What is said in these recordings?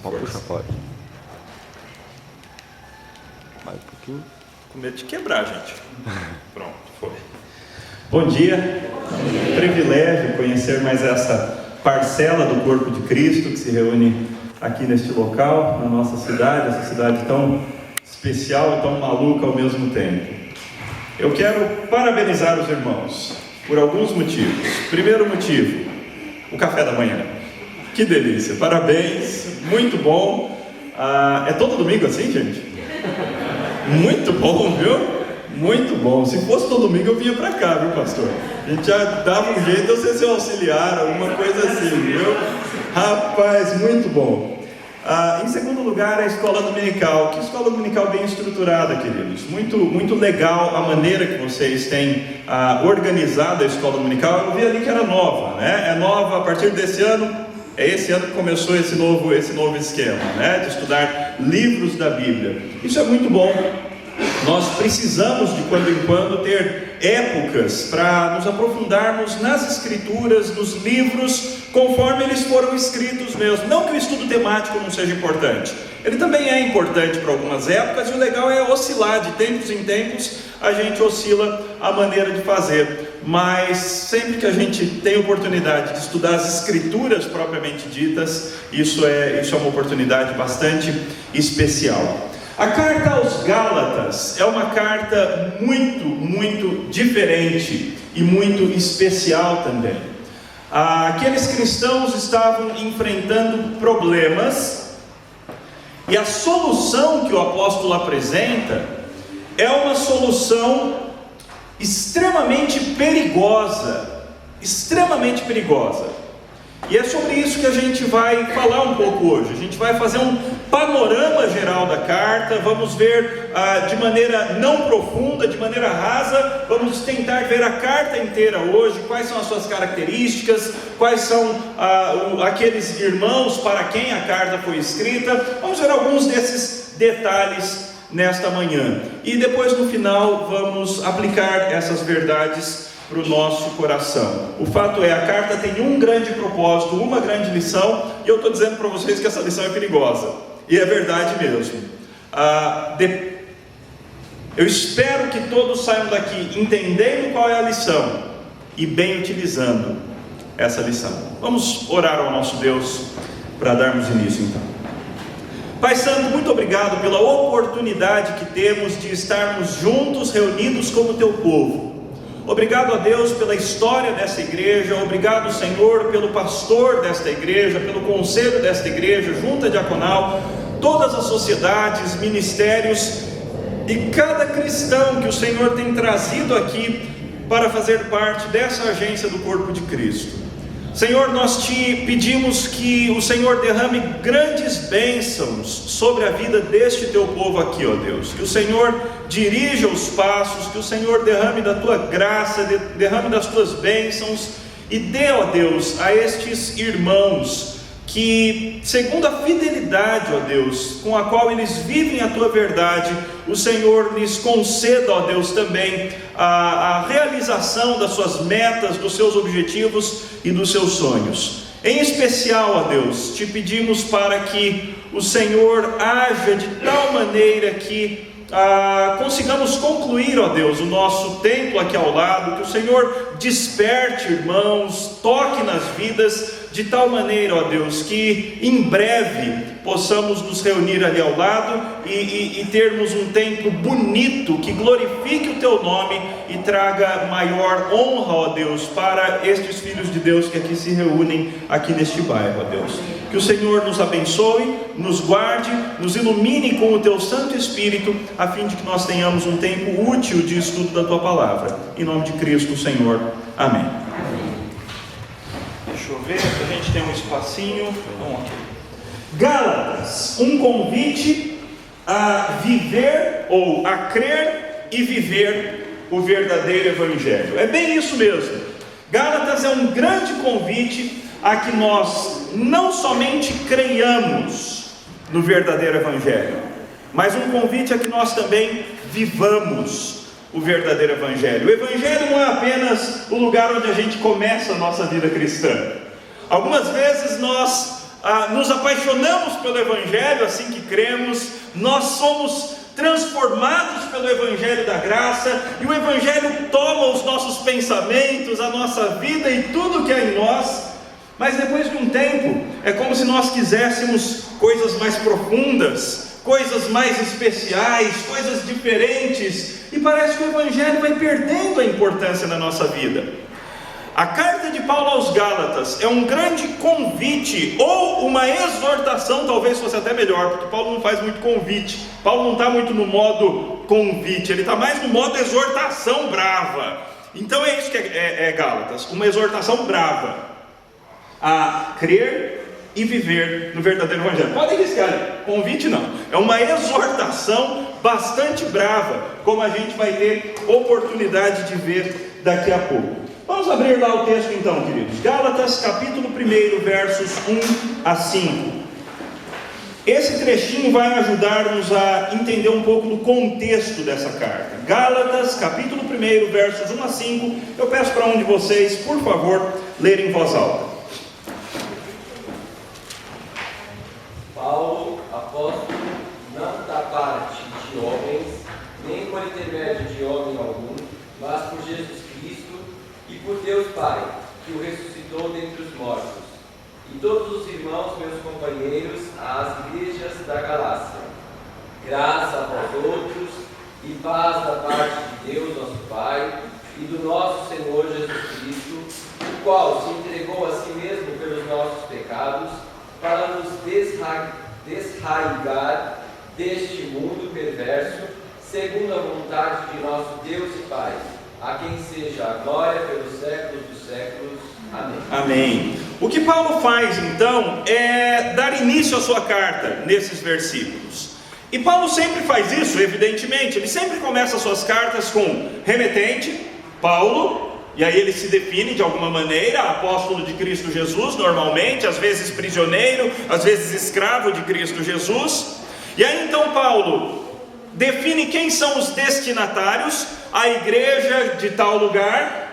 Pode puxar, pode. Mais um pouquinho. Com medo de quebrar, gente. Pronto, foi. Bom dia. É um privilégio conhecer mais essa parcela do corpo de Cristo que se reúne aqui neste local, na nossa cidade, essa cidade tão especial e tão maluca ao mesmo tempo. Eu quero parabenizar os irmãos por alguns motivos. Primeiro motivo, o café da manhã. Que delícia, parabéns, muito bom. É todo domingo assim, gente? Muito bom, viu? Muito bom. Se fosse todo domingo eu vinha pra cá, viu, pastor? A gente já dava um jeito de você ser auxiliar, alguma coisa assim, viu? Rapaz, muito bom. Em segundo lugar, a escola dominical. Que escola dominical bem estruturada, queridos. Muito legal a maneira que vocês têm organizado a escola dominical. Eu vi ali que era nova, né? É nova a partir desse ano. É esse ano que começou esse novo esquema, né? De estudar livros da Bíblia. Isso é muito bom. Nós precisamos de quando em quando ter épocas para nos aprofundarmos nas escrituras, nos livros, conforme eles foram escritos mesmo. Não que o estudo temático não seja importante, ele também é importante para algumas épocas, e o legal é oscilar, de tempos em tempos a gente oscila a maneira de fazer, mas sempre que a gente tem oportunidade de estudar as escrituras propriamente ditas, isso é uma oportunidade bastante especial. A carta aos Gálatas é uma carta muito diferente e muito especial também. Aqueles cristãos estavam enfrentando problemas, e a solução que o apóstolo apresenta é uma solução extremamente perigosa, e é sobre isso que a gente vai falar um pouco hoje. A gente vai fazer um panorama geral da carta, vamos ver de maneira não profunda, de maneira rasa, vamos tentar ver a carta inteira hoje, quais são as suas características, quais são aqueles irmãos para quem a carta foi escrita. Vamos ver alguns desses detalhes nesta manhã, e depois no final vamos aplicar essas verdades para o nosso coração. O fato é, a carta tem um grande propósito, uma grande lição, e eu estou dizendo para vocês que essa lição é perigosa, e é verdade mesmo. Eu espero que todos saiam daqui entendendo qual é a lição e bem utilizando essa lição. Vamos orar ao nosso Deus para darmos início então. Pai Santo, muito obrigado pela oportunidade que temos de estarmos juntos, reunidos como teu povo. Obrigado a Deus pela história dessa igreja, obrigado, Senhor, pelo pastor desta igreja, pelo conselho desta igreja, junta diaconal, todas as sociedades, ministérios e cada cristão que o Senhor tem trazido aqui para fazer parte dessa agência do corpo de Cristo. Senhor, nós te pedimos que o Senhor derrame grandes bênçãos sobre a vida deste teu povo aqui, ó Deus. Que o Senhor dirija os passos, que o Senhor derrame da tua graça, derrame das tuas bênçãos, e dê, ó Deus, a estes irmãos que, segundo a fidelidade, ó Deus, com a qual eles vivem a tua verdade, o Senhor lhes conceda, ó Deus, também a realização das suas metas, dos seus objetivos e dos seus sonhos. Em especial, ó Deus, te pedimos para que o Senhor haja de tal maneira que consigamos concluir, ó Deus, o nosso templo aqui ao lado, que o Senhor desperte irmãos, toque nas vidas, de tal maneira, ó Deus, que em breve possamos nos reunir ali ao lado e termos um templo bonito, que glorifique o teu nome e traga maior honra, ó Deus, para estes filhos de Deus que aqui se reúnem aqui neste bairro, ó Deus. Que o Senhor nos abençoe, nos guarde, nos ilumine com o teu Santo Espírito, a fim de que nós tenhamos um tempo útil de estudo da tua palavra. Em nome de Cristo, Senhor. Amém. Deixa eu ver, a gente tem um espacinho. Vamos aqui. Gálatas, um convite a viver ou a crer e viver o verdadeiro Evangelho. É bem isso mesmo. Gálatas é um grande convite a que nós não somente creiamos no verdadeiro Evangelho, mas um convite a que nós também vivamos o verdadeiro Evangelho. O Evangelho não é apenas o lugar onde a gente começa a nossa vida cristã. Algumas vezes nós nos apaixonamos pelo Evangelho assim que cremos, nós somos transformados pelo Evangelho da graça, e o Evangelho toma os nossos pensamentos, a nossa vida e tudo que há em nós, mas depois de um tempo, é como se nós quiséssemos coisas mais profundas, coisas mais especiais, coisas diferentes, e parece que o Evangelho vai perdendo a importância na nossa vida. A carta de Paulo aos Gálatas é um grande convite, ou uma exortação, talvez fosse até melhor, porque Paulo não faz muito convite. Paulo não está muito no modo convite, ele está mais no modo exortação brava. Então é isso que é Gálatas, uma exortação brava a crer e viver no verdadeiro Evangelho. Podem riscar, convite não, é uma exortação bastante brava, como a gente vai ter oportunidade de ver daqui a pouco. Vamos abrir lá o texto então, queridos. Gálatas capítulo 1, versos 1 a 5. Esse trechinho vai ajudar-nos a entender um pouco do contexto dessa carta. Gálatas capítulo 1, versos 1 a 5. Eu peço para um de vocês, por favor, lerem em voz alta. Paulo, apóstolo, não da parte de homens, nem por intermédio de homem algum, mas por Jesus Cristo e por Deus Pai, que o ressuscitou dentre os mortos, e todos os irmãos, meus companheiros, às igrejas da Galácia. Graça a vós outros e paz da parte de Deus, nosso Pai, e do nosso Senhor Jesus Cristo, o qual se entregou a si mesmo pelos nossos pecados, para nos desraigar deste mundo perverso, segundo a vontade de nosso Deus e Pai, a quem seja a glória pelos séculos dos séculos. Amém. Amém. O que Paulo faz então é dar início à sua carta nesses versículos. E Paulo sempre faz isso, evidentemente. Ele sempre começa as suas cartas com remetente, Paulo, e aí ele se define de alguma maneira, apóstolo de Cristo Jesus, normalmente, às vezes prisioneiro, às vezes escravo de Cristo Jesus. E aí então Paulo define quem são os destinatários, a igreja de tal lugar,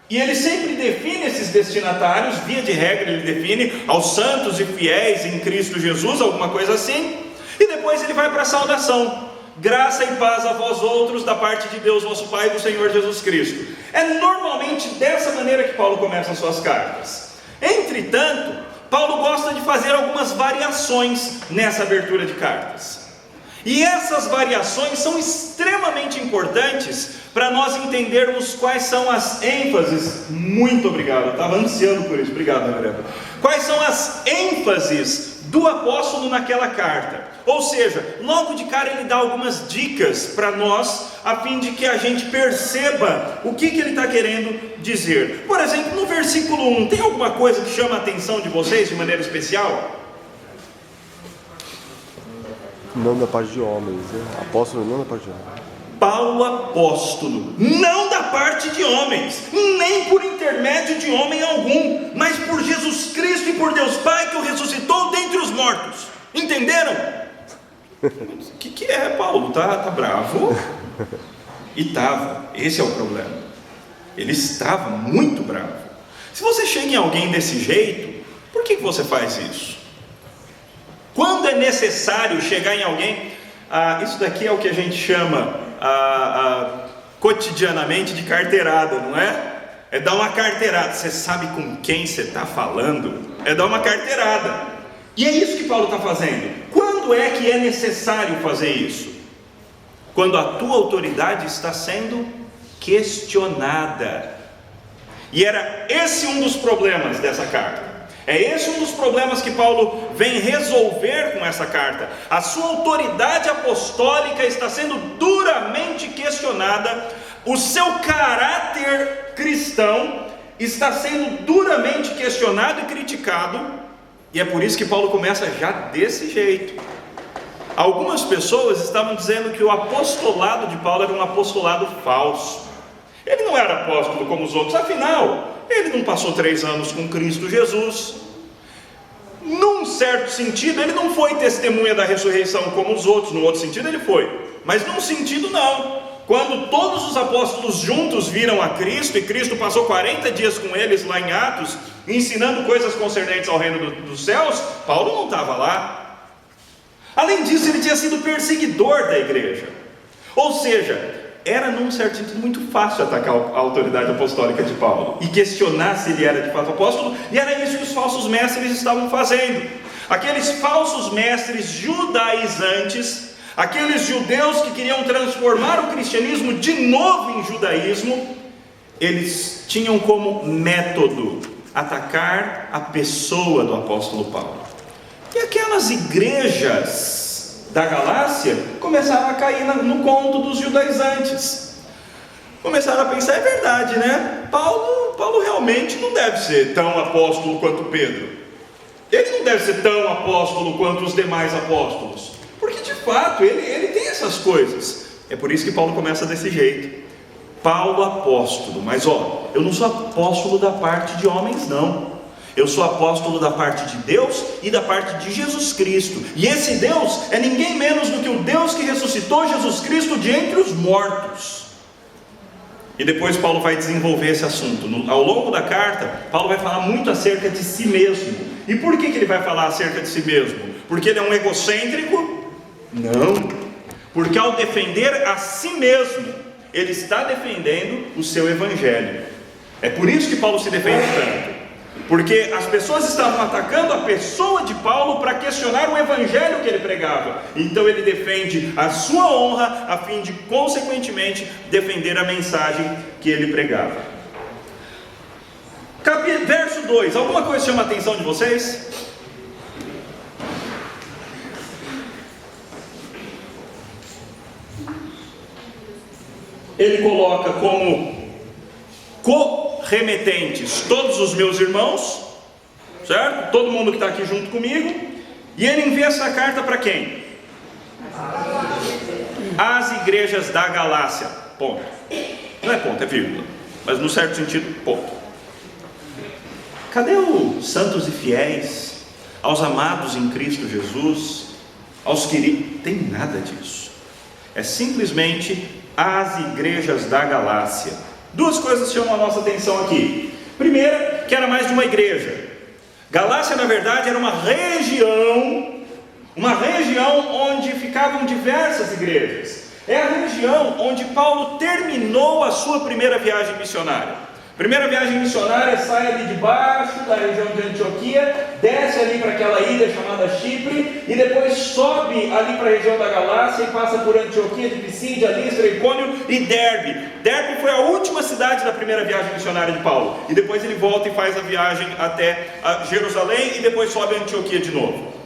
e ele sempre define esses destinatários, via de regra ele define aos santos e fiéis em Cristo Jesus, alguma coisa assim, e depois ele vai para a saudação: graça e paz a vós outros, da parte de Deus vosso Pai e do Senhor Jesus Cristo. É normalmente dessa maneira que Paulo começa as suas cartas. Entretanto, Paulo gosta de fazer algumas variações nessa abertura de cartas. E essas variações são extremamente importantes para nós entendermos quais são as ênfases. Muito obrigado, eu estava ansiando por isso, obrigado, Reverendo. Quais são as ênfases do apóstolo naquela carta. Ou seja, logo de cara ele dá algumas dicas para nós, a fim de que a gente perceba o que ele está querendo dizer. Por exemplo, no versículo 1, tem alguma coisa que chama a atenção de vocês de maneira especial? Não da parte de homens, né? Apóstolo não da parte de homens. Paulo apóstolo, não da parte de homens, nem por intermédio de homem algum, mas por Jesus Cristo e por Deus Pai, que o ressuscitou dentre os mortos. Entenderam? O que é, Paulo? Tá bravo? E estava, esse é o problema. Ele estava muito bravo. Se você chega em alguém desse jeito, por que você faz isso? Quando é necessário chegar em alguém, isso daqui é o que a gente chama cotidianamente de carteirada, não é? É dar uma carteirada. Você sabe com quem você está falando? É dar uma carteirada. E é isso que Paulo está fazendo. Quando é que é necessário fazer isso? Quando a tua autoridade está sendo questionada. E era esse um dos problemas dessa carta. É esse um dos problemas que Paulo vem resolver com essa carta. A sua autoridade apostólica está sendo duramente questionada. O seu caráter cristão está sendo duramente questionado e criticado. E é por isso que Paulo começa já desse jeito. Algumas pessoas estavam dizendo que o apostolado de Paulo era um apostolado falso. Ele não era apóstolo como os outros, afinal, ele não passou 3 anos com Cristo Jesus. Num certo sentido, ele não foi testemunha da ressurreição como os outros. No outro sentido, ele foi. Mas num sentido, não. quando todos os apóstolos juntos viram a Cristo, e Cristo passou 40 dias com eles lá em Atos, ensinando coisas concernentes ao reino dos céus, Paulo não estava lá. Além disso, ele tinha sido perseguidor da igreja. Ou seja, era num certo sentido muito fácil atacar a autoridade apostólica de Paulo e questionar se ele era de fato apóstolo, e era isso que os falsos mestres estavam fazendo. Aqueles falsos mestres judaizantes, aqueles judeus que queriam transformar o cristianismo de novo em judaísmo, eles tinham como método atacar a pessoa do apóstolo Paulo. E aquelas igrejas da Galácia começaram a cair no conto dos judaizantes. Começaram a pensar, é verdade, né? Paulo realmente não deve ser tão apóstolo quanto Pedro. Ele não deve ser tão apóstolo quanto os demais apóstolos. Porque de fato, ele tem essas coisas. É por isso que Paulo começa desse jeito. Paulo apóstolo, mas eu não sou apóstolo da parte de homens não. Eu sou apóstolo da parte de Deus e da parte de Jesus Cristo. E esse Deus é ninguém menos do que o Deus que ressuscitou Jesus Cristo de entre os mortos. E depois Paulo vai desenvolver esse assunto. Ao longo da carta, Paulo vai falar muito acerca de si mesmo. E por que ele vai falar acerca de si mesmo? Porque ele é um egocêntrico? Não. Porque ao defender a si mesmo, ele está defendendo o seu evangelho. É por isso que Paulo se defende tanto. Porque as pessoas estavam atacando a pessoa de Paulo para questionar o evangelho que ele pregava. Então ele defende a sua honra a fim de, consequentemente, defender a mensagem que ele pregava. Verso 2, alguma coisa chama a atenção de vocês? Ele coloca como co-remetentes todos os meus irmãos, certo? Todo mundo que está aqui junto comigo. E ele envia essa carta para quem? As igrejas da Galácia. Ponto. Não é ponto, é vírgula, mas no certo sentido, ponto. Cadê os santos e fiéis, aos amados em Cristo Jesus, aos queridos? Tem nada disso. É simplesmente as igrejas da Galácia. Duas coisas chamam a nossa atenção aqui. Primeira, que era mais de uma igreja. Galácia, na verdade, era uma região onde ficavam diversas igrejas. É a região onde Paulo terminou a sua primeira viagem missionária. Primeira viagem missionária, sai ali de baixo da região de Antioquia, desce ali para aquela ilha chamada Chipre, e depois sobe ali para a região da Galácia e passa por Antioquia de Pisídia, Listra, Icônio e Derbe. Derbe foi a última cidade da primeira viagem missionária de Paulo, e depois ele volta e faz a viagem até Jerusalém e depois sobe a Antioquia de novo.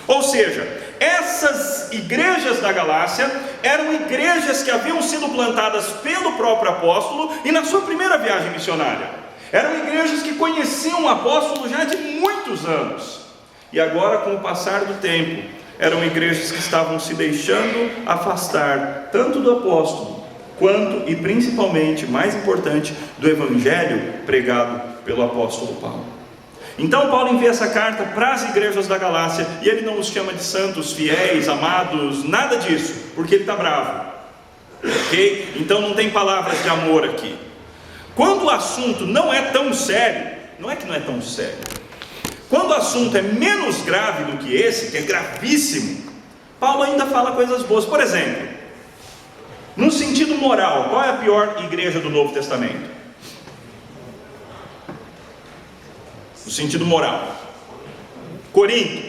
Ou seja, essas igrejas da Galácia eram igrejas que haviam sido plantadas pelo próprio apóstolo e na sua primeira viagem missionária. Eram igrejas que conheciam o apóstolo já de muitos anos. E agora, com o passar do tempo, eram igrejas que estavam se deixando afastar tanto do apóstolo, quanto e principalmente, mais importante, do evangelho pregado pelo apóstolo Paulo. Então Paulo envia essa carta para as igrejas da Galácia, e ele não os chama de santos, fiéis, amados, nada disso, porque ele está bravo, ok? Então não tem palavras de amor aqui. Quando o assunto não é tão sério, não é que não é tão sério, quando o assunto é menos grave do que esse, que é gravíssimo, Paulo ainda fala coisas boas. Por exemplo, no sentido moral, qual é a pior igreja do Novo Testamento? No sentido moral, Corinto,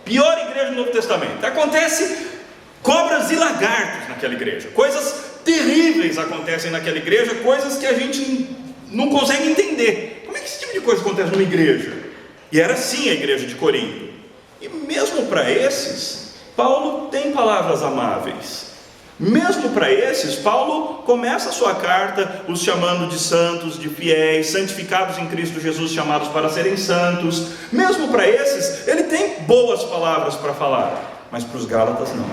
pior igreja do Novo Testamento. Acontece cobras e lagartos naquela igreja, coisas terríveis acontecem naquela igreja, coisas que a gente não consegue entender. Como é que esse tipo de coisa acontece numa igreja? E era assim a igreja de Corinto. E mesmo para esses, Paulo tem palavras amáveis. Mesmo para esses, Paulo começa a sua carta os chamando de santos, de fiéis, santificados em Cristo Jesus, chamados para serem santos. Mesmo para esses, ele tem boas palavras para falar, mas para os Gálatas não.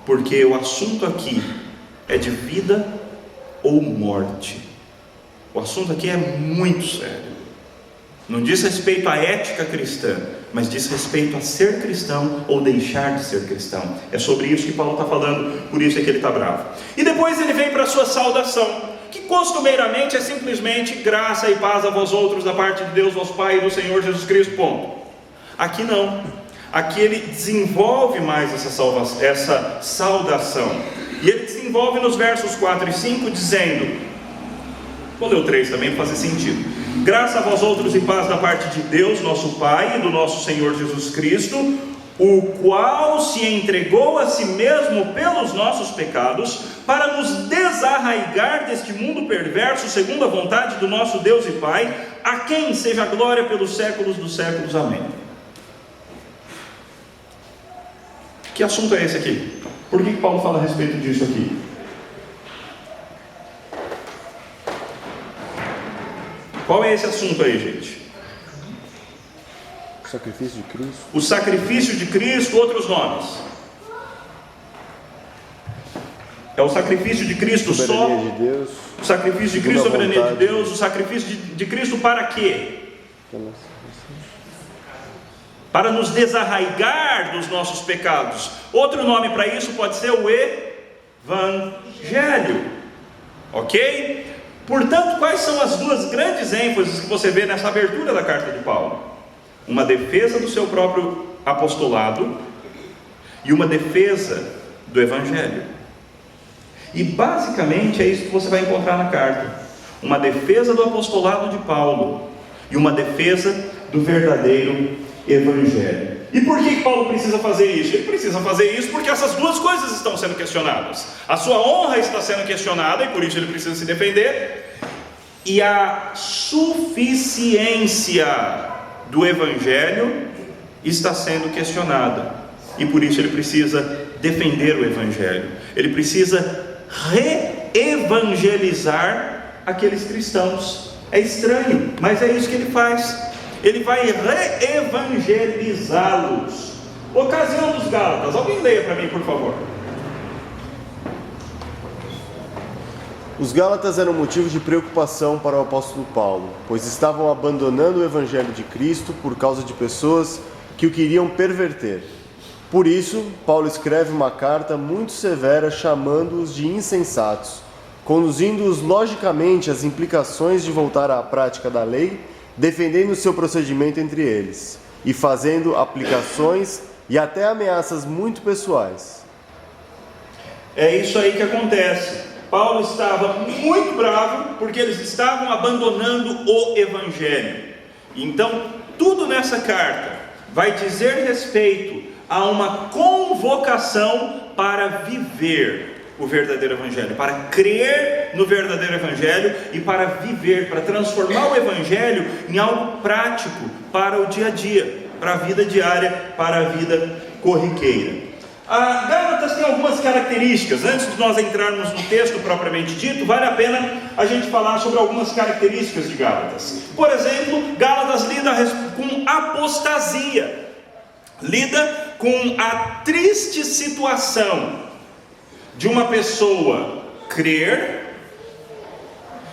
Porque o assunto aqui é de vida ou morte. O assunto aqui é muito sério. Não diz respeito à ética cristã, mas diz respeito a ser cristão ou deixar de ser cristão. É sobre isso que Paulo está falando, por isso é que ele está bravo. E depois ele vem para a sua saudação, que costumeiramente é simplesmente graça e paz a vós outros da parte de Deus, vosso Pai e do Senhor Jesus Cristo, ponto. Aqui não. Aqui ele desenvolve mais essa saudação. E ele desenvolve nos versos 4 e 5 dizendo, vou ler o 3 também para fazer sentido: graça a vós outros e paz da parte de Deus, nosso Pai, e do nosso Senhor Jesus Cristo, o qual se entregou a si mesmo pelos nossos pecados, para nos desarraigar deste mundo perverso, segundo a vontade do nosso Deus e Pai, a quem seja a glória pelos séculos dos séculos. Amém. Que assunto é esse aqui? Por que Paulo fala a respeito disso aqui? Qual é esse assunto aí, gente? O sacrifício de Cristo. O sacrifício de Cristo, outros nomes. É o sacrifício de Cristo só. Soberania de Deus. O sacrifício de Cristo, soberania de Deus. O sacrifício de Cristo para quê? Para nos desarraigar dos nossos pecados. Outro nome para isso pode ser o Evangelho. Ok? Portanto, quais são as duas grandes ênfases que você vê nessa abertura da carta de Paulo? Uma defesa do seu próprio apostolado e uma defesa do Evangelho. E basicamente é isso que você vai encontrar na carta: uma defesa do apostolado de Paulo e uma defesa do verdadeiro Evangelho. E por que Paulo precisa fazer isso? Ele precisa fazer isso porque essas duas coisas estão sendo questionadas. A sua honra está sendo questionada e por isso ele precisa se defender. E a suficiência do Evangelho está sendo questionada. E por isso ele precisa defender o Evangelho. Ele precisa re-evangelizar aqueles cristãos. É estranho, mas é isso que ele faz. Ele vai re-evangelizá-los. Ocasião dos Gálatas. Alguém leia para mim, por favor. Os Gálatas eram motivo de preocupação para o apóstolo Paulo, pois estavam abandonando o Evangelho de Cristo por causa de pessoas que o queriam perverter. Por isso, Paulo escreve uma carta muito severa chamando-os de insensatos, conduzindo-os logicamente às implicações de voltar à prática da lei, defendendo o seu procedimento entre eles, e fazendo aplicações e até ameaças muito pessoais. É isso aí que acontece. Paulo estava muito bravo porque eles estavam abandonando o Evangelho. Então, tudo nessa carta vai dizer respeito a uma convocação para viver o verdadeiro Evangelho, para crer no verdadeiro Evangelho e para viver, para transformar o Evangelho em algo prático para o dia a dia, para a vida diária, para a vida corriqueira. A Gálatas tem algumas características. Antes de nós entrarmos no texto propriamente dito, vale a pena a gente falar sobre algumas características de Gálatas. Por exemplo, Gálatas lida com apostasia, lida com a triste situação de uma pessoa crer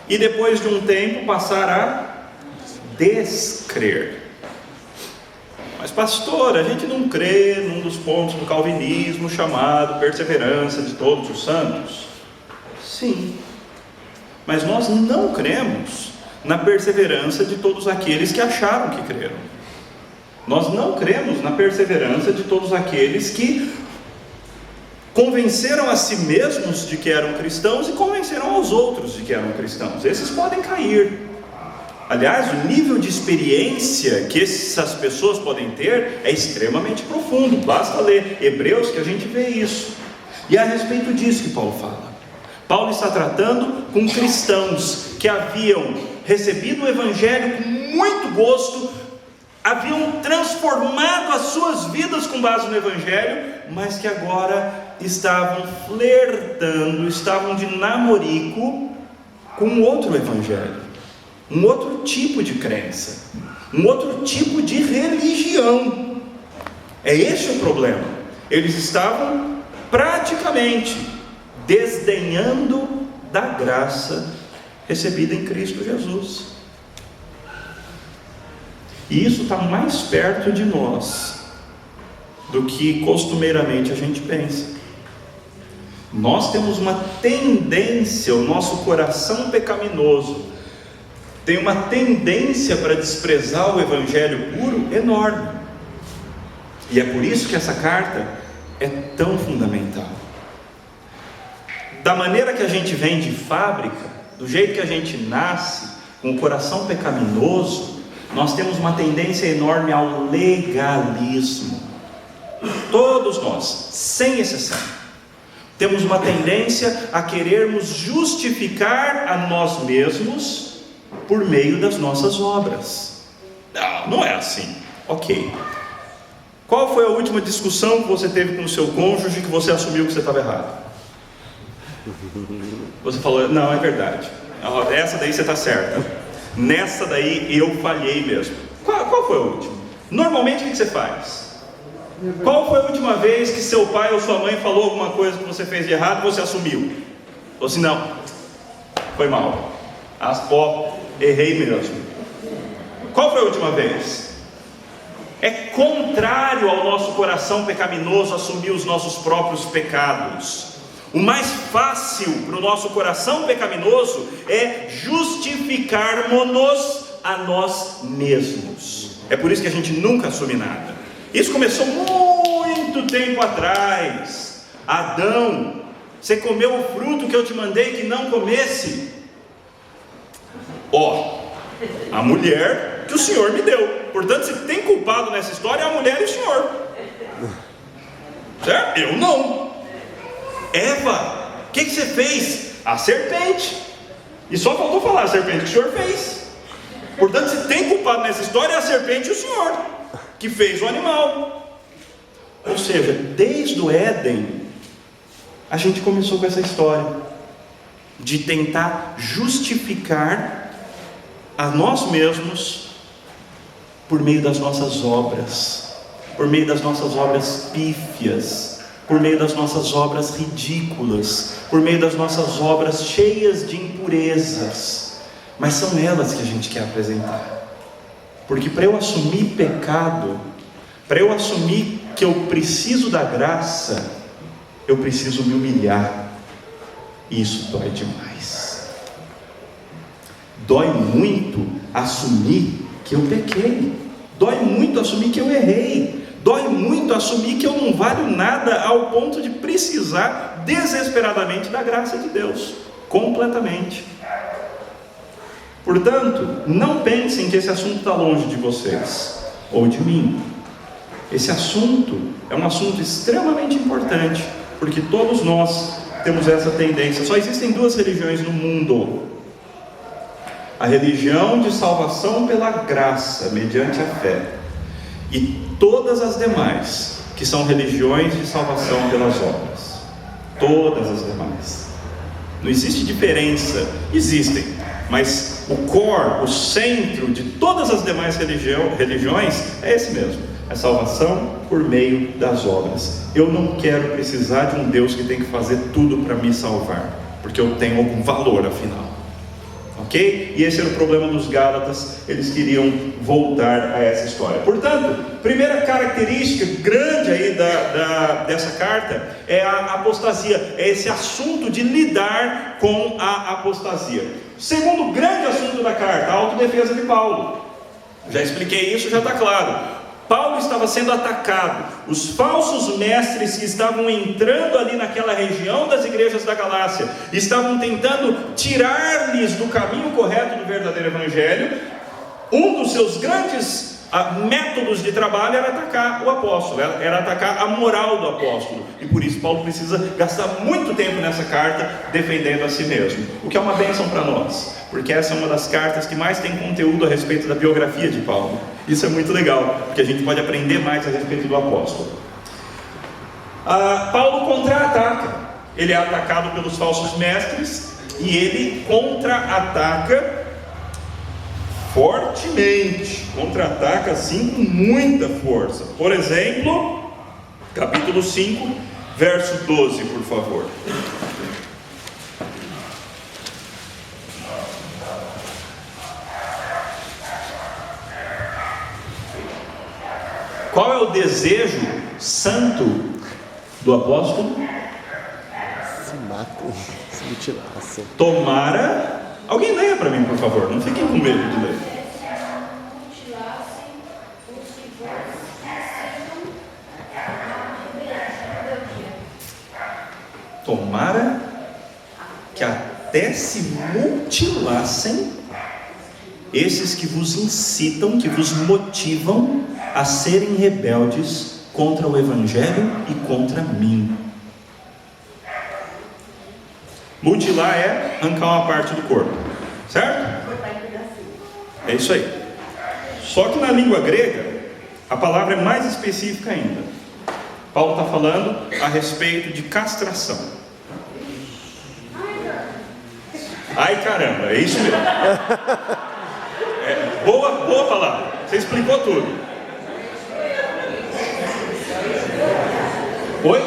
e depois de um tempo passar a descrer. Mas pastor, a gente não crê num dos pontos do calvinismo chamado perseverança de todos os santos. Sim, mas nós não cremos na perseverança de todos aqueles que acharam que creram. Nós não cremos na perseverança de todos aqueles que convenceram a si mesmos de que eram cristãos e convenceram aos outros de que eram cristãos. Esses podem cair. Aliás, o nível de experiência que essas pessoas podem ter é extremamente profundo. Basta ler Hebreus que a gente vê isso. E é a respeito disso que Paulo fala. Paulo está tratando com cristãos que haviam recebido o Evangelho com muito gosto, haviam transformado as suas vidas com base no Evangelho, mas que agora estavam flertando, estavam de namorico com outro Evangelho. Um outro tipo de crença, um outro tipo de religião. É esse o problema. Eles estavam praticamente desdenhando da graça recebida em Cristo Jesus. E isso está mais perto de nós do que costumeiramente a gente pensa. Nós temos uma tendência, o nosso coração pecaminoso tem uma tendência para desprezar o Evangelho puro enorme. E é por isso que essa carta é tão fundamental. Da maneira que a gente vem de fábrica, do jeito que a gente nasce, com o coração pecaminoso, nós temos uma tendência enorme ao legalismo. Todos nós, sem exceção, temos uma tendência a querermos justificar a nós mesmos por meio das nossas obras. Não é assim. Ok. Qual foi a última discussão que você teve com o seu cônjuge que você assumiu que você estava errado? Você falou, não, é verdade, essa daí você está certa, nessa daí eu falhei mesmo. Qual foi a última? Normalmente o que você faz? Qual foi a última vez que seu pai ou sua mãe falou alguma coisa que você fez de errado e você assumiu? Ou assim, não, foi mal, errei mesmo. Qual foi a última vez? É contrário ao nosso coração pecaminoso assumir os nossos próprios pecados. O mais fácil para o nosso coração pecaminoso é justificarmos-nos a nós mesmos. É por isso que a gente nunca assume nada. Isso começou muito tempo atrás. Adão, você comeu o fruto que eu te mandei que não comesse? A mulher que o Senhor me deu. Portanto, se tem culpado nessa história é a mulher e o Senhor. Certo? Eu não. Eva, o que você fez? A serpente. E só faltou falar a serpente que o Senhor fez. Portanto, se tem culpado nessa história é a serpente e o Senhor que fez o animal. Ou seja, desde o Éden a gente começou com essa história de tentar justificar a nós mesmos por meio das nossas obras, por meio das nossas obras pífias, por meio das nossas obras ridículas, por meio das nossas obras cheias de impurezas. Mas são elas que a gente quer apresentar. Porque para eu assumir pecado, para eu assumir que eu preciso da graça, eu preciso me humilhar. E isso dói demais. Dói muito assumir que eu pequei. Dói muito assumir que eu errei. Dói muito assumir que eu não valho nada ao ponto de precisar desesperadamente da graça de Deus. Completamente. Portanto, não pensem que esse assunto está longe de vocês ou de mim. Esse assunto é um assunto extremamente importante, porque todos nós temos essa tendência. Só existem duas religiões no mundo: a religião de salvação pela graça, mediante a fé, e todas as demais, que são religiões de salvação pelas obras. Todas as demais. Não existe diferença. Existem, mas o core, o centro de todas as demais religiões é esse mesmo: é salvação por meio das obras. Eu não quero precisar de um Deus que tem que fazer tudo para me salvar, porque eu tenho algum valor afinal. Ok? E esse era o problema dos Gálatas. Eles queriam voltar a essa história. Portanto, primeira característica grande aí dessa carta é a apostasia. É esse assunto de lidar com a apostasia. Segundo grande assunto da carta, a autodefesa de Paulo. Já expliquei isso, já está claro. Paulo estava sendo atacado. Os falsos mestres que estavam entrando ali naquela região das igrejas da Galácia estavam tentando tirar-lhes do caminho correto do verdadeiro evangelho. Um dos seus grandes métodos de trabalho era atacar o apóstolo, era atacar a moral do apóstolo. E por isso Paulo precisa gastar muito tempo nessa carta defendendo a si mesmo, o que é uma bênção para nós, porque essa é uma das cartas que mais tem conteúdo a respeito da biografia de Paulo. Isso é muito legal, porque a gente pode aprender mais a respeito do apóstolo. Paulo contra-ataca. Ele é atacado pelos falsos mestres e ele contra-ataca fortemente, contra-ataca assim com muita força. Por exemplo, capítulo 5, verso 12, por favor. Qual é o desejo santo do apóstolo? Se matam, se mutilassem. Tomara. Alguém leia para mim, por favor, não fiquem com medo de ler. Tomara que até se mutilassem esses que vos incitam, que vos motivam a serem rebeldes contra o Evangelho e contra mim. Mutilar é arrancar uma parte do corpo, certo? É isso aí. Só que na língua grega, a palavra é mais específica ainda. Paulo está falando a respeito de castração. Ai caramba, é isso mesmo. Boa palavra, você explicou tudo. Oi?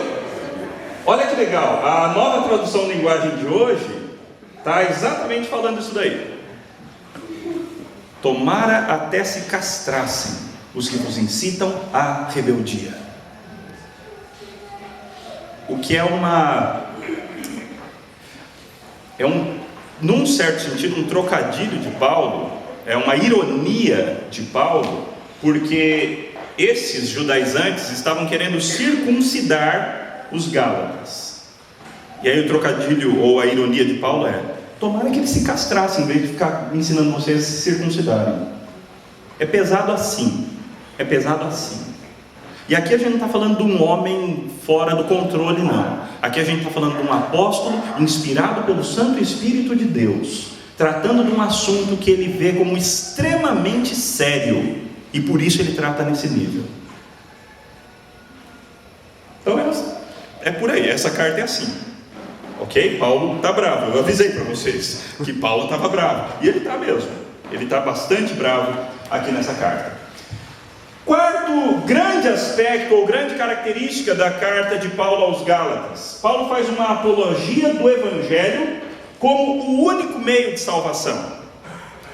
Olha que legal, a nova tradução linguagem de hoje está exatamente falando isso daí. Tomara até se castrassem os que vos incitam à rebeldia. O que num certo sentido, um trocadilho de Paulo, é uma ironia de Paulo, porque esses judaizantes estavam querendo circuncidar os gálatas. E aí o trocadilho ou a ironia de Paulo é: tomara que eles se castrassem em vez de ficar ensinando vocês a se circuncidarem. É pesado assim. E aqui a gente não está falando de um homem fora do controle, não. Aqui a gente está falando de um apóstolo inspirado pelo Santo Espírito de Deus, tratando de um assunto que ele vê como extremamente sério, e por isso ele trata nesse nível. Então é por aí, essa carta é assim. Ok? Paulo está bravo. Eu avisei para vocês que Paulo estava bravo, e ele está mesmo. Ele está bastante bravo aqui nessa carta. Quarto grande aspecto ou grande característica da carta de Paulo aos Gálatas: Paulo faz uma apologia do Evangelho como o único meio de salvação.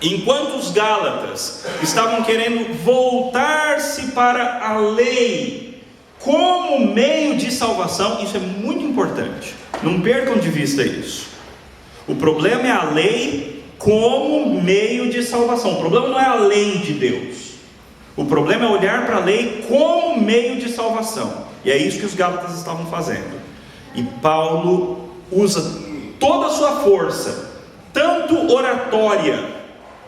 Enquanto os Gálatas estavam querendo voltar-se para a lei como meio de salvação, isso é muito importante, não percam de vista isso. O problema é a lei como meio de salvação. O problema não é a lei de Deus. O problema é olhar para a lei como meio de salvação. E é isso que os Gálatas estavam fazendo. E Paulo usa toda a sua força, tanto oratória,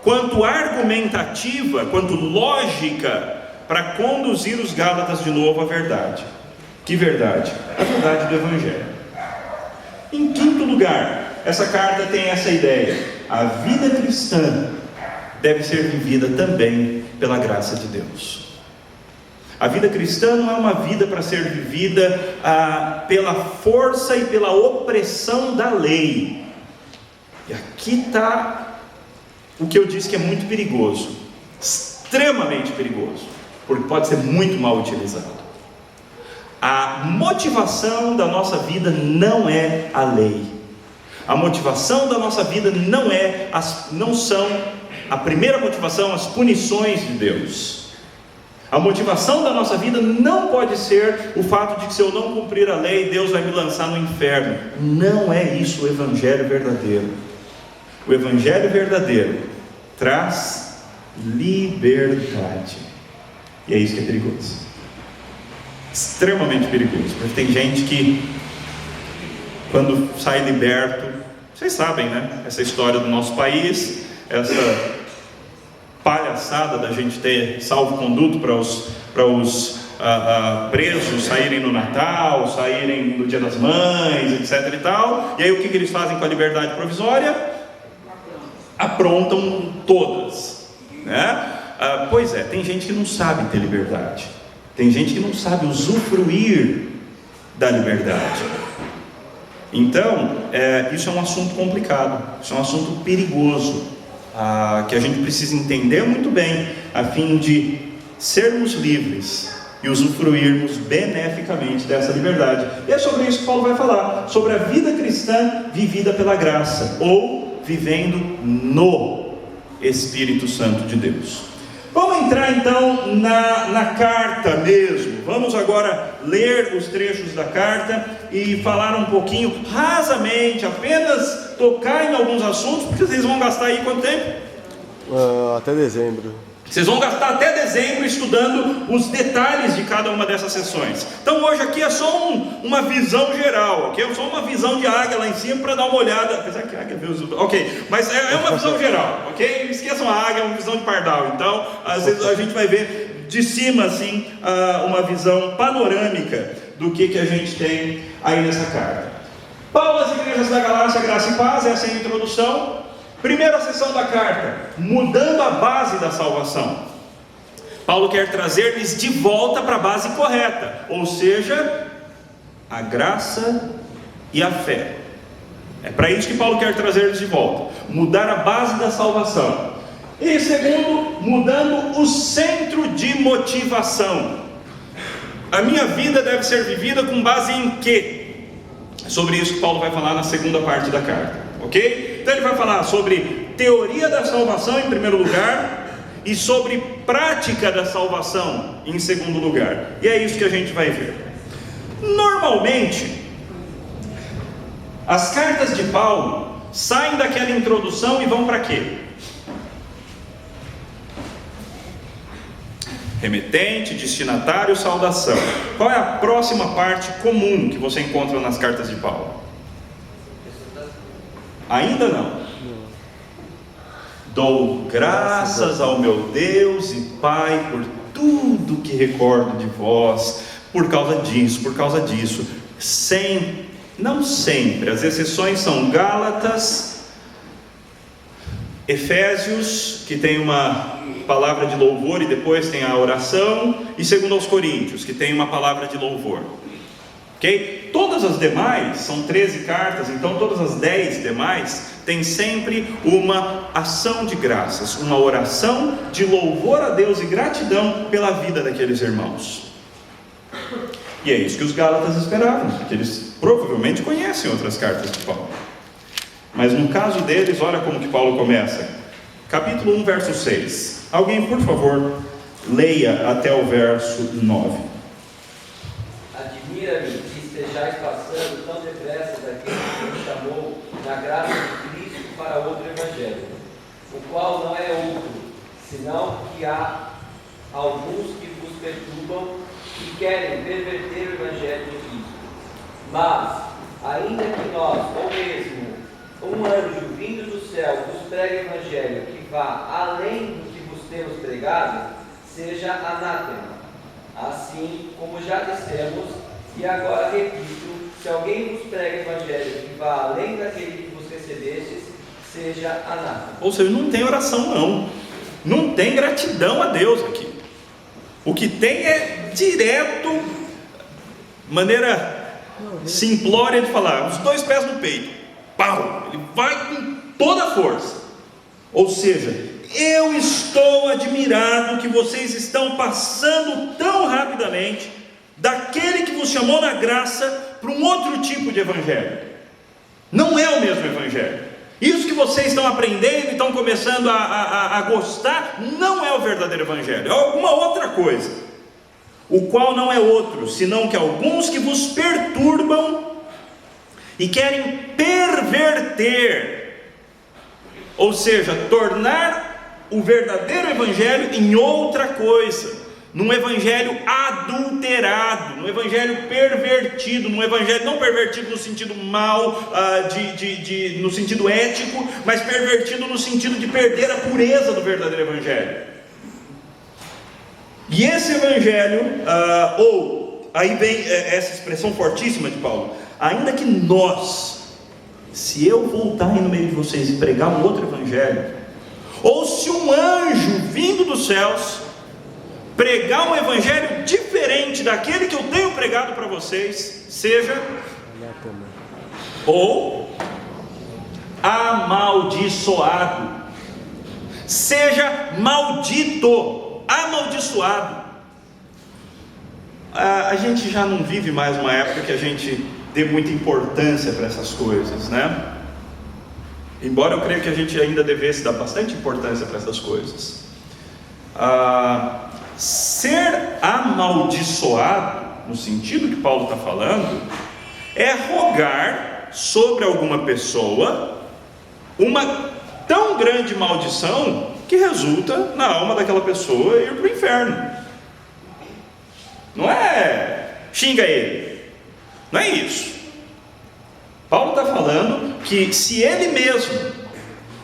quanto argumentativa, quanto lógica, para conduzir os Gálatas de novo à verdade. Que verdade? A verdade do Evangelho. Em quinto lugar, essa carta tem essa ideia: a vida cristã deve ser vivida também pela graça de Deus. A vida cristã não é uma vida para ser vivida pela força e pela opressão da lei. E aqui está o que eu disse que é muito perigoso, extremamente perigoso, porque pode ser muito mal utilizado. A motivação da nossa vida não é a lei. A motivação da nossa vida não são a primeira motivação, as punições de Deus. A motivação da nossa vida não pode ser o fato de que se eu não cumprir a lei, Deus vai me lançar no inferno. Não é isso o Evangelho verdadeiro. O Evangelho verdadeiro traz liberdade. E é isso que é perigoso. Extremamente perigoso. Porque tem gente que, quando sai liberto, vocês sabem, né? Essa história do nosso país, essa palhaçada da gente ter salvo-conduto para os presos saírem no Natal, saírem no Dia das Mães, etc e tal. E aí o que eles fazem com a liberdade provisória? Aprontam todas, né? Pois é, tem gente que não sabe ter liberdade, tem gente que não sabe usufruir da liberdade. Então, isso é um assunto complicado, isso é um assunto perigoso, que a gente precisa entender muito bem, a fim de sermos livres e usufruirmos beneficamente dessa liberdade. E é sobre isso que Paulo vai falar, sobre a vida cristã vivida pela graça, ou vivendo no Espírito Santo de Deus. Vamos entrar então na carta mesmo. Vamos agora ler os trechos da carta e falar um pouquinho rasamente, apenas tocar em alguns assuntos, porque vocês vão gastar aí quanto tempo? Até dezembro. Vocês vão gastar até dezembro estudando os detalhes de cada uma dessas sessões. Então hoje aqui é só uma visão geral, ok? Só uma visão de águia lá em cima para dar uma olhada. Apesar que a águia vê os... Ok, mas é uma visão geral, ok? Esqueçam a águia, é uma visão de pardal. Então, às vezes a gente vai ver de cima, assim, uma visão panorâmica do que a gente tem aí nessa carta. Paulo às igrejas da Galácia, graça e paz, essa é a introdução. Primeira sessão da carta, mudando a base da salvação. Paulo quer trazer-lhes de volta para a base correta, ou seja, a graça e a fé. É para isso que Paulo quer trazer-lhes de volta, mudar a base da salvação. E segundo, mudando o centro de motivação. A minha vida deve ser vivida com base em quê? É sobre isso que Paulo vai falar na segunda parte da carta, ok? Então ele vai falar sobre teoria da salvação em primeiro lugar e sobre prática da salvação em segundo lugar. E é isso que a gente vai ver. Normalmente, as cartas de Paulo saem daquela introdução e vão para quê? Remetente, destinatário, saudação. Qual é a próxima parte comum que você encontra nas cartas de Paulo? Ainda não. Dou graças ao meu Deus e Pai por tudo que recordo de vós, por causa disso. Não sempre, as exceções são Gálatas, Efésios, que tem uma palavra de louvor e depois tem a oração, e segundo aos Coríntios, que tem uma palavra de louvor. Okay? Todas as demais, são 13 cartas, então todas as 10 demais tem sempre uma ação de graças, uma oração de louvor a Deus e gratidão pela vida daqueles irmãos. E é isso que os Gálatas esperavam, porque eles provavelmente conhecem outras cartas de Paulo. Mas no caso deles, olha como que Paulo começa. Capítulo 1, verso 6. Alguém, por favor, leia até o verso 9. Admira-me que estejais passando tão depressa daquele que me chamou na graça de Cristo para outro evangelho, o qual não é outro, senão que há alguns que vos perturbam e querem perverter o evangelho de Cristo. Mas, ainda que nós, ou mesmo um anjo vindo do céu, vos pregue o evangelho que vá além do que vos temos pregado, seja anátema. Assim como já dissemos, e agora repito, se alguém vos prega o evangelho que vá além daquele que vos recebestes, seja anátema. Ou seja, não tem oração não tem gratidão a Deus aqui. O que tem é direto, maneira simplória de falar, os dois pés no peito, pau, ele vai com toda a força. Ou seja, eu estou admirado que vocês estão passando tão rapidamente daquele que vos chamou na graça para um outro tipo de evangelho. Não é o mesmo evangelho. Isso que vocês estão aprendendo e estão começando a gostar, não é o verdadeiro evangelho, é alguma outra coisa, o qual não é outro, senão que alguns que vos perturbam e querem perverter, ou seja, tornar o verdadeiro evangelho em outra coisa, num evangelho adulterado, num evangelho pervertido, num evangelho não pervertido no sentido mal, no sentido ético, mas pervertido no sentido de perder a pureza do verdadeiro evangelho. E esse evangelho, aí vem essa expressão fortíssima de Paulo, ainda que nós, se eu voltar aí no meio de vocês e pregar um outro evangelho, ou se um anjo vindo dos céus pregar um evangelho diferente daquele que eu tenho pregado para vocês, seja ou amaldiçoado, seja maldito, amaldiçoado. A gente já não vive mais uma época que a gente dê muita importância para essas coisas, né? Embora eu creia que a gente ainda devesse dar bastante importância para essas coisas. Ser amaldiçoado, no sentido que Paulo está falando, é rogar sobre alguma pessoa uma tão grande maldição que resulta na alma daquela pessoa ir para o inferno. Não é xinga ele, não é isso. Paulo está falando que se ele mesmo,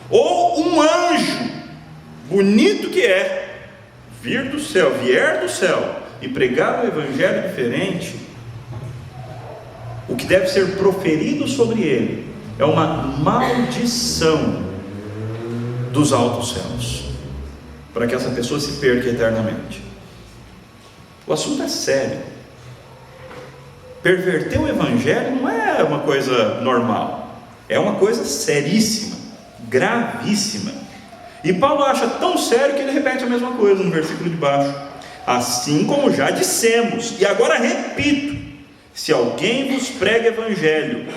ou um anjo, bonito que é, vier do céu e pregar um evangelho diferente, o que deve ser proferido sobre ele é uma maldição dos altos céus, para que essa pessoa se perca eternamente. O assunto é sério. Perverter o evangelho não é uma coisa normal, é uma coisa seríssima, gravíssima. E Paulo acha tão sério que ele repete a mesma coisa no versículo de baixo: assim como já dissemos, e agora repito, se alguém vos prega evangelho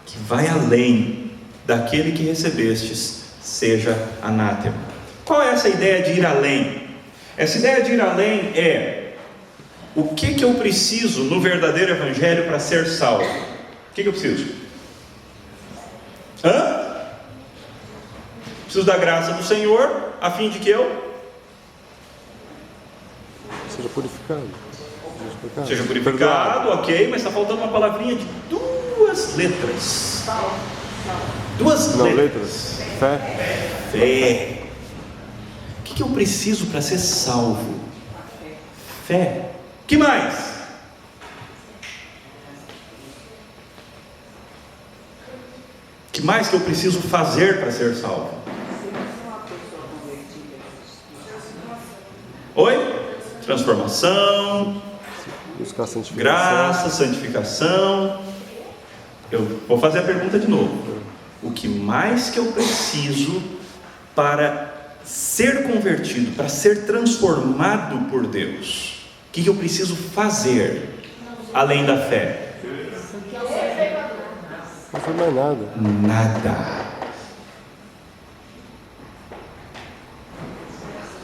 que vai além daquele que recebestes, seja anátema. Qual é essa ideia de ir além? Essa ideia de ir além é: o que eu preciso no verdadeiro evangelho para ser salvo? O que eu preciso? Preciso da graça do Senhor, a fim de que eu seja purificado. Seja purificado, ok, mas está faltando uma palavrinha de duas letras. Duas letras. Fé. O que eu preciso para ser salvo? Fé. O que mais? O que mais que eu preciso fazer para ser salvo? Oi? Transformação, buscar santificação. Graça, santificação. Eu vou fazer a pergunta de novo. O que mais que eu preciso para ser convertido, para ser transformado por Deus? O que eu preciso fazer além da fé? Não foi mais nada. Nada.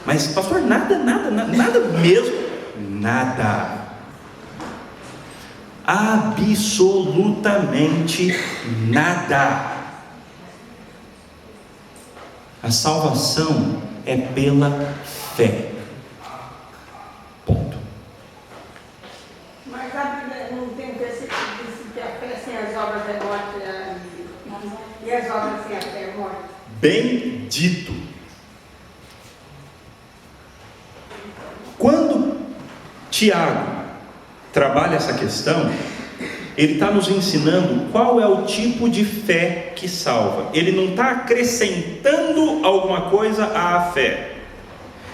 Mas pastor, nada mesmo? Nada. Absolutamente nada. A salvação é pela fé. Ponto. Mas a Bíblia não tem versículo que diz que a fé sem as obras é morte, e as obras sem a fé é morte. Bem dito. Quando Tiago trabalha essa questão, ele está nos ensinando qual é o tipo de fé que salva. Ele não está acrescentando alguma coisa à fé.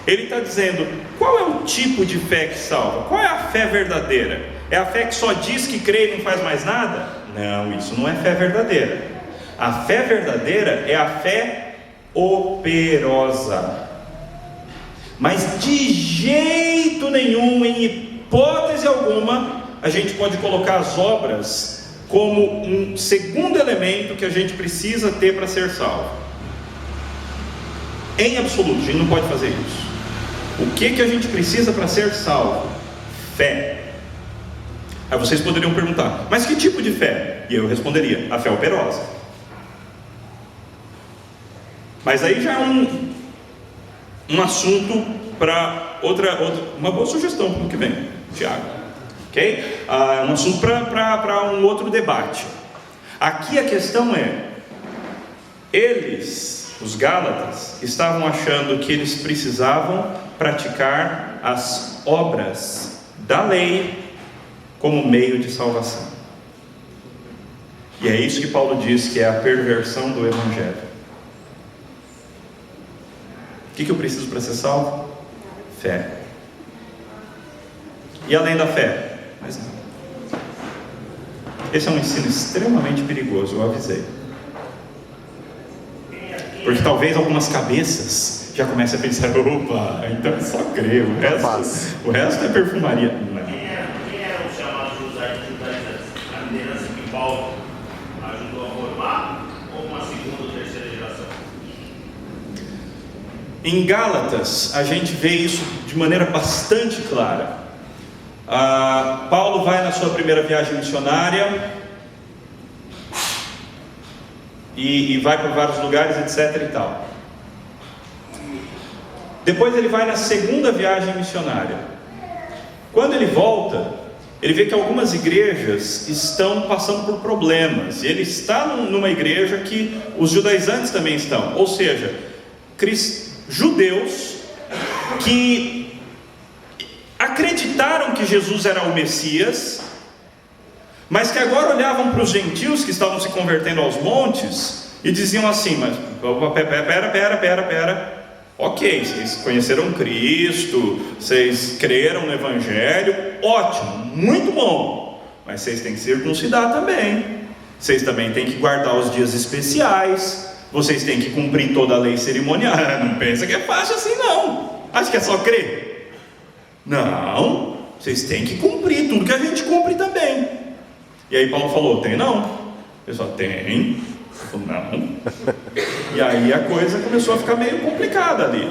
Ele está dizendo qual é o tipo de fé que salva. Qual é a fé verdadeira? É a fé que só diz que crê e não faz mais nada? Não, isso não é fé verdadeira. A fé verdadeira é a fé operosa. Mas de jeito nenhum, em hipótese alguma, a gente pode colocar as obras como um segundo elemento que a gente precisa ter para ser salvo. Em absoluto, a gente não pode fazer isso. O que a gente precisa para ser salvo? Fé. Aí vocês poderiam perguntar, mas que tipo de fé? E eu responderia, a fé operosa. Mas aí já é um assunto para uma boa sugestão para o que vem, Tiago, ok? Um assunto para um outro debate. Aqui a questão é: eles, os Gálatas, estavam achando que eles precisavam praticar as obras da lei como meio de salvação. E é isso que Paulo diz que é a perversão do Evangelho. O que eu preciso para ser salvo? Fé. E além da fé? Mais nada. Esse é um ensino extremamente perigoso, eu avisei. Porque talvez algumas cabeças já comecem a pensar: opa, então é só crer, o resto é perfumaria. Não. Quem eram os chamados judaizantes? A liderança que Paulo ajudou a formar, ou uma segunda ou terceira geração? Em Gálatas, a gente vê isso de maneira bastante clara. Paulo vai na sua primeira viagem missionária e vai para vários lugares, etc. e tal. Depois ele vai na segunda viagem missionária. Quando ele volta, ele vê que algumas igrejas estão passando por problemas. Ele está numa igreja que os judaizantes também estão, ou seja, judeus que acreditaram que Jesus era o Messias, mas que agora olhavam para os gentios que estavam se convertendo aos montes e diziam assim: mas pera, ok, vocês conheceram Cristo, vocês creram no Evangelho, ótimo, muito bom, mas vocês têm que circuncidar também, vocês também têm que guardar os dias especiais, vocês têm que cumprir toda a lei cerimonial. Não pensa que é fácil assim não, acha que é só crer? Não, vocês têm que cumprir tudo que a gente cumpre também. E aí Paulo falou: tem não? Eu só tem. Falou, não. E aí a coisa começou a ficar meio complicada ali.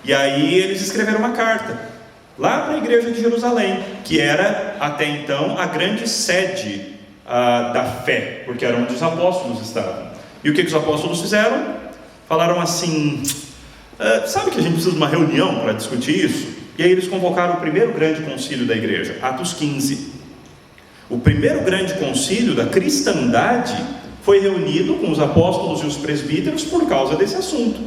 E aí eles escreveram uma carta lá para a igreja de Jerusalém, que era até então a grande sede da fé, porque era onde os apóstolos estavam. E o que os apóstolos fizeram? Falaram assim: sabe que a gente precisa de uma reunião para discutir isso? E aí eles convocaram o primeiro grande concílio da igreja, Atos 15. O primeiro grande concílio da cristandade foi reunido com os apóstolos e os presbíteros por causa desse assunto,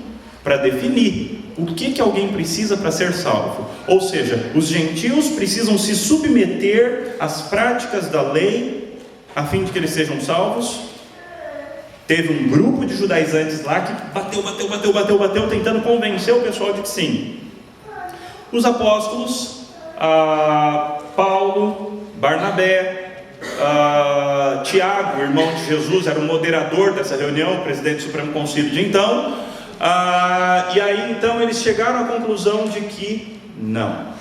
para definir o que alguém precisa para ser salvo. Ou seja, os gentios precisam se submeter às práticas da lei a fim de que eles sejam salvos. Teve um grupo de judaizantes lá que bateu, tentando convencer o pessoal de que sim. Os apóstolos, Paulo, Barnabé, Tiago, irmão de Jesus, era o moderador dessa reunião, o presidente do Supremo Concílio de então, e aí então eles chegaram à conclusão de que não,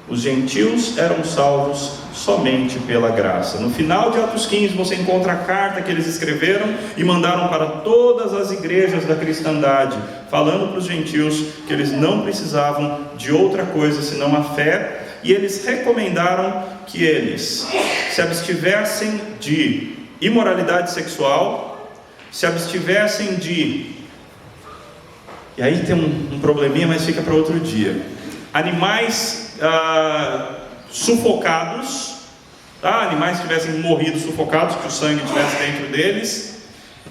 os gentios eram salvos somente pela graça. No final de Atos 15 você encontra a carta que eles escreveram e mandaram para todas as igrejas da cristandade, falando para os gentios que eles não precisavam de outra coisa senão a fé, e eles recomendaram que eles se abstivessem de imoralidade sexual, se abstivessem de... E aí tem um probleminha, mas fica para outro dia. Animais sufocados, tá? Animais que tivessem morrido sufocados, que o sangue estivesse dentro deles,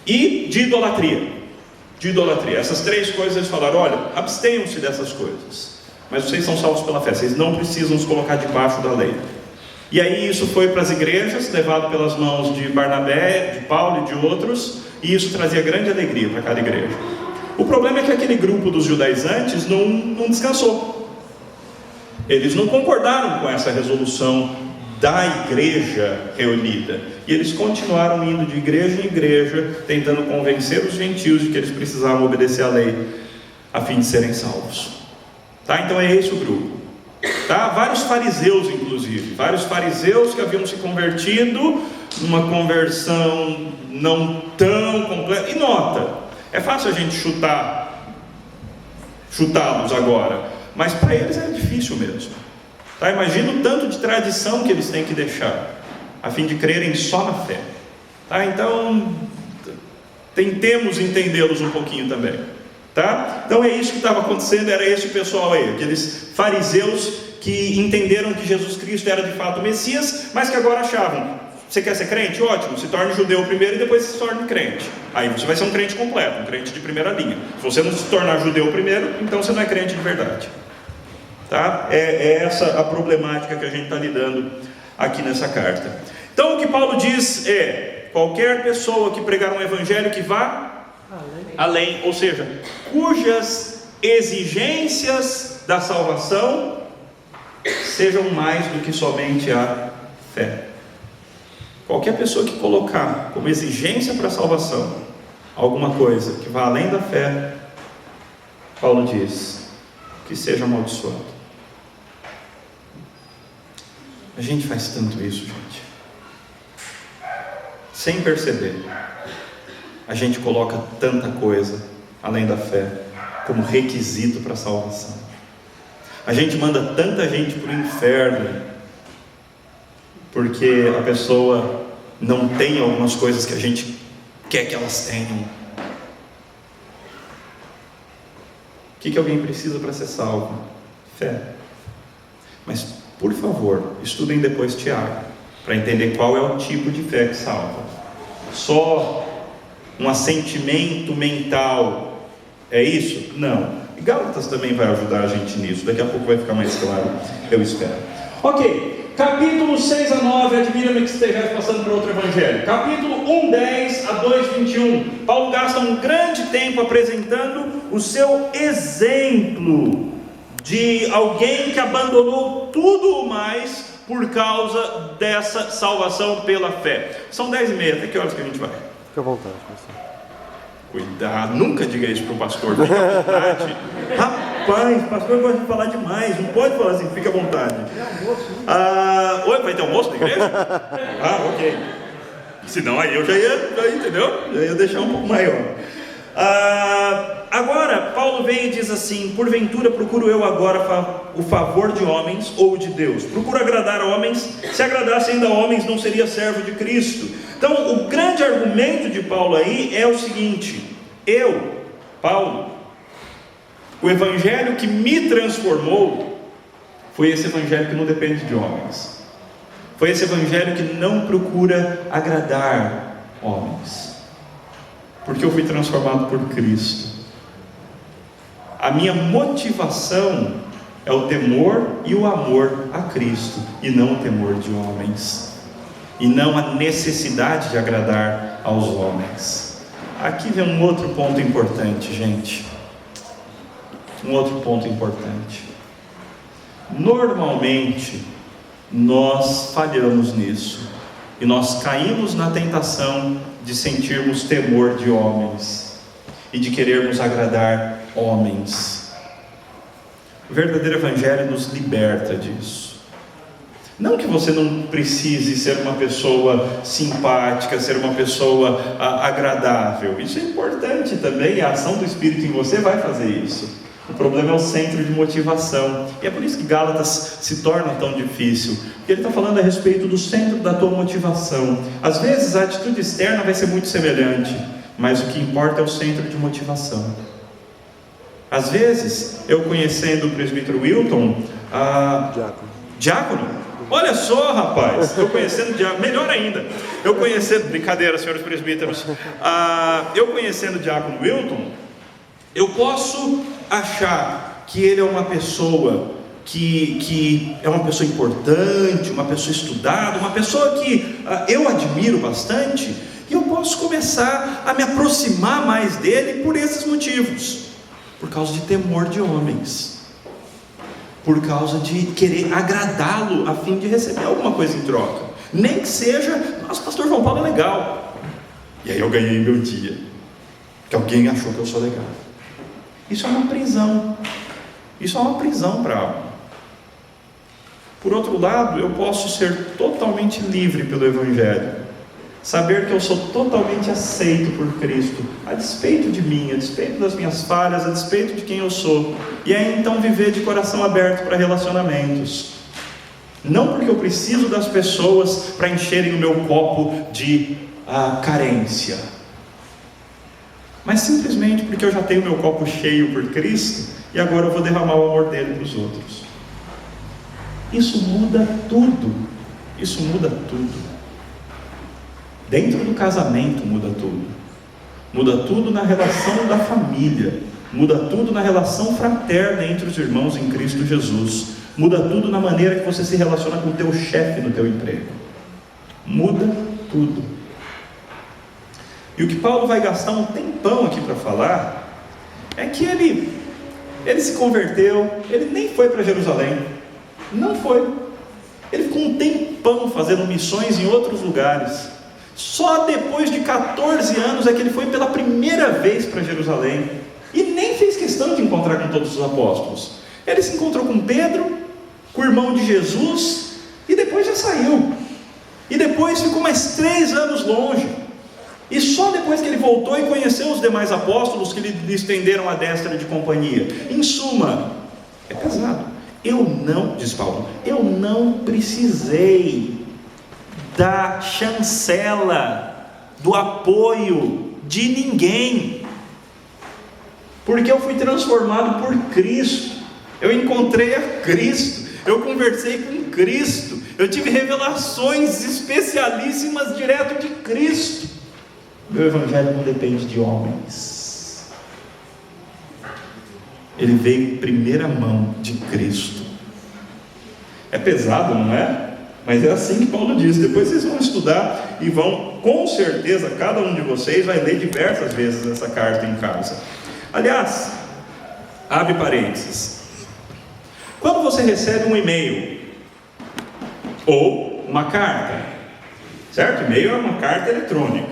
e de idolatria. Essas três coisas eles falaram: olha, abstenham-se dessas coisas, mas vocês são salvos pela fé, vocês não precisam se colocar debaixo da lei. E aí isso foi para as igrejas, levado pelas mãos de Barnabé, de Paulo e de outros, e isso trazia grande alegria para cada igreja. O problema é que aquele grupo dos judaizantes não descansou. Eles não concordaram com essa resolução da igreja reunida, e eles continuaram indo de igreja em igreja, tentando convencer os gentios de que eles precisavam obedecer à lei, a fim de serem salvos. Tá? Então é esse o grupo. Tá? Vários fariseus, inclusive, vários fariseus que haviam se convertido, numa conversão não tão completa. E nota, é fácil a gente chutá-los agora, mas para eles é difícil mesmo. Tá? Imagina o tanto de tradição que eles têm que deixar, a fim de crerem só na fé. Tá? Então, tentemos entendê-los um pouquinho também. Tá? Então é isso que estava acontecendo, era esse o pessoal aí, aqueles fariseus que entenderam que Jesus Cristo era de fato o Messias, mas que agora achavam: você quer ser crente? Ótimo, se torne judeu primeiro e depois se torne crente. Aí você vai ser um crente completo, um crente de primeira linha. Se você não se tornar judeu primeiro, então você não é crente de verdade. Tá? É essa a problemática que a gente está lidando aqui nessa carta. Então o que Paulo diz é: qualquer pessoa que pregar um evangelho que vá além, ou seja, cujas exigências da salvação sejam mais do que somente a fé. Qualquer pessoa que colocar como exigência para a salvação alguma coisa que vá além da fé, Paulo diz que seja amaldiçoado. A gente faz tanto isso, gente, sem perceber. A gente coloca tanta coisa além da fé, como requisito para a salvação. A gente manda tanta gente para o inferno porque a pessoa não tem algumas coisas que a gente quer que elas tenham. O que alguém precisa para ser salvo? Fé. Mas, por favor, estudem depois Tiago, para entender qual é o tipo de fé que salva. Só um assentimento mental é isso? Não. E Gálatas também vai ajudar a gente nisso. Daqui a pouco vai ficar mais claro, eu espero. Ok, capítulo 6 a 9, admira-me que estejais passando por outro evangelho. Capítulo 1, 10 a 2, 21. Paulo gasta um grande tempo apresentando o seu exemplo de alguém que abandonou tudo o mais por causa dessa salvação pela fé. São 10h30, até que horas que a gente vai? Fica à vontade, pastor. Cuidado, nunca diga isso para o pastor, fica à vontade. Rapaz, o pastor gosta de falar demais, não pode falar assim, fica à vontade. Oi, vai ter almoço na igreja? Ok. Senão aí eu já ia, entendeu? Já ia deixar um pouco maior. Agora, Paulo vem e diz assim: porventura procuro eu agora o favor de homens ou de Deus? Procuro agradar homens, se agradasse ainda homens não seria servo de Cristo. Então o grande argumento de Paulo aí é o seguinte: Paulo, o evangelho que me transformou foi esse evangelho que não depende de homens, foi esse evangelho que não procura agradar homens, porque eu fui transformado por Cristo. A minha motivação é o temor e o amor a Cristo, e não o temor de homens, e não a necessidade de agradar aos homens. Aqui vem um outro ponto importante, gente. Um outro ponto importante. Normalmente, nós falhamos nisso, e nós caímos na tentação de sentirmos temor de homens, e de querermos agradar homens. O verdadeiro evangelho nos liberta disso. Não que você não precise ser uma pessoa simpática, ser uma pessoa agradável. Isso é importante também, e a ação do Espírito em você vai fazer isso. O problema é o centro de motivação. E é por isso que Gálatas se torna tão difícil, porque ele está falando a respeito do centro da tua motivação. Às vezes a atitude externa vai ser muito semelhante, mas o que importa é o centro de motivação. Às vezes, eu conhecendo o presbítero Wilton, diácono, olha só, rapaz, eu conhecendo diácono, melhor ainda, eu conhecendo, brincadeira, senhores presbíteros, eu conhecendo o diácono Wilton, eu posso achar que ele é uma pessoa que é uma pessoa importante, uma pessoa estudada, uma pessoa que eu admiro bastante, e eu posso começar a me aproximar mais dele por esses motivos, por causa de temor de homens, por causa de querer agradá-lo a fim de receber alguma coisa em troca, nem que seja, nossa, pastor João Paulo é legal, e aí eu ganhei meu dia, que alguém achou que eu sou legal. Isso é uma prisão, isso é uma prisão para a alma. Por outro lado, eu posso ser totalmente livre pelo evangelho, saber que eu sou totalmente aceito por Cristo, a despeito de mim, a despeito das minhas falhas, a despeito de quem eu sou, e aí então viver de coração aberto para relacionamentos, não porque eu preciso das pessoas para encherem o meu copo de carência, mas simplesmente porque eu já tenho meu copo cheio por Cristo, e agora eu vou derramar o amor dele para os outros. Isso muda tudo, isso muda tudo. Dentro do casamento muda tudo na relação da família, muda tudo na relação fraterna entre os irmãos em Cristo Jesus, muda tudo na maneira que você se relaciona com o teu chefe no teu emprego, muda tudo. E o que Paulo vai gastar um tempão aqui para falar, é que ele se converteu, ele nem foi para Jerusalém, não foi, ele ficou um tempão fazendo missões em outros lugares. Só depois de 14 anos é que ele foi pela primeira vez para Jerusalém, e nem fez questão de encontrar com todos os apóstolos. Ele se encontrou com Pedro, com o irmão de Jesus, e depois já saiu, e depois ficou mais 3 anos longe. E só depois que ele voltou e conheceu os demais apóstolos que lhe estenderam a destra de companhia. Em suma, é pesado. Diz Paulo, eu não precisei da chancela, do apoio de ninguém, porque eu fui transformado por Cristo, eu encontrei a Cristo, eu conversei com Cristo, eu tive revelações especialíssimas direto de Cristo. Meu evangelho não depende de homens, ele veio em primeira mão de Cristo. É pesado, não é? Mas é assim que Paulo diz. Depois vocês vão estudar e vão, com certeza, cada um de vocês vai ler diversas vezes essa carta em casa. Aliás, abre parênteses, quando você recebe um e-mail ou uma carta, certo? E-mail é uma carta eletrônica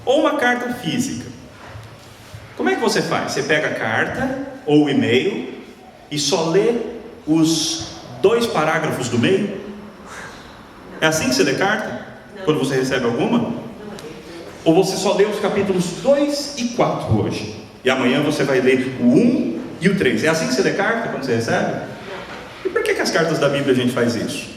ou uma carta física. Como é que você faz? Você pega a carta ou o e-mail e só lê os 2 parágrafos do meio? É assim que você lê carta? Quando você recebe alguma? Ou você só lê os capítulos 2 e 4 hoje, e amanhã você vai ler o 1 e o 3? É assim que você lê carta quando você recebe? E por que as cartas da Bíblia a gente faz isso?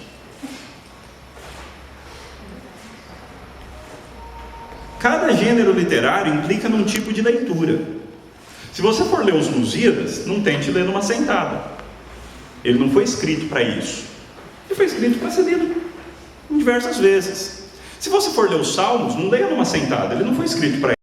Cada gênero literário implica num tipo de leitura. Se você for ler os Lusíadas, não tente ler numa sentada. Ele não foi escrito para isso. Ele foi escrito para ser lido diversas vezes. Se você for ler os Salmos, não leia numa sentada. Ele não foi escrito para